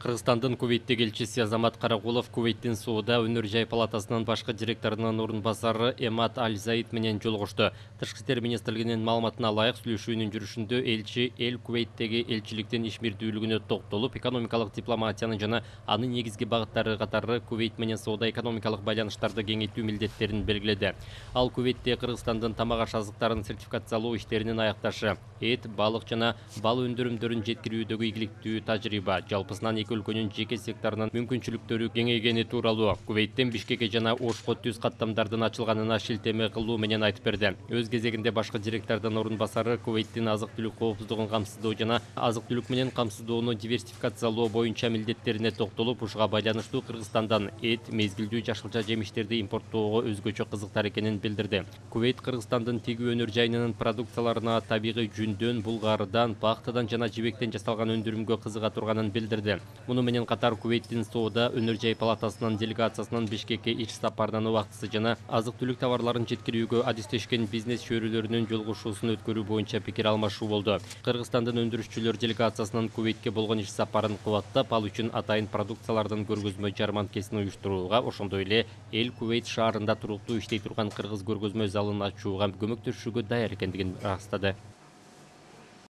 Кыргызстандын Кувейттеги элчиси Азамат Каракулов Кувейттин Сууда өнөр жай палатасынын башкы директорунун орун басары Эмад Аль-Заид менен жолугушту. Тышкы иштер министрлигинин маалыматына ылайык сүйлөшүүнүн жүрүшүндө элчи эл Кувейттеги элчиликтин ишмердүүлүгүнө токтолуп, экономикалык дипломатиянын жана анын негизги багыттары катары Кувейт менен Сууда экономикалык байланыштарды кеңейтүү милдеттерин белгиледи. Ал Кувейтте Кыргызстандын тамак аш азыктарын сертификациялоо иштеринин аякташы, эт, балык жана бал өндүрүмдөрүн жеткирүүдөгү ийгиликтүү тажрыйба, жалпысынан эки өлкөнүн жеке секторунун мүмкүнчүлүктөрү кеңейгени тууралуу Кувейттен Бишкекке жана Ошко түз каттамдардын ачылганына шилтеме кылуу менен айтып берди. Өз кезегинде башкы директордун орун басары Кувейттин азык-түлүк коопсуздугун камсыздоо жана азык-түлүк менен камсыздоону диверсификациялоо боюнча милдеттерине токтолуп, ушуга байланыштуу Кыргызстандан эт, мезгилдүү жашылча жемиштерди импорттоого өзгөчө кызыктар экенин билдирди. Кувейт Кыргызстандын тигүү өнөр жайынын продукцияларына табигый жүндөн, булгарыдан, пахтадан жана жибектен жасалган өндүрүмгө кызыга турганын билдирди. Муну менен катар Кувейттин Сууда өнөр жай палатасынын делегациясынын Бишкекке ич сапарынан убактысы жана азык-түлүк товарларын жеткирүүгө адистешкен бизнес чөйрөлөрүнүн жолугушуусун өткөрүү боюнча пикир алмашуу болду. Кыргызстандын өндүрүшчүлөр делегациясынын Кувейтке болгон иш сапарын кубаттап, ал үчүн атайын продукциялардын көргөзмө жарманкесин уюштурууга, ошондой эле эл Кувейт шаарында туруктуу иштей турган кыргыз көргөзмө залын ачууга көмөктөшүүгө даяр экендигин ырастады.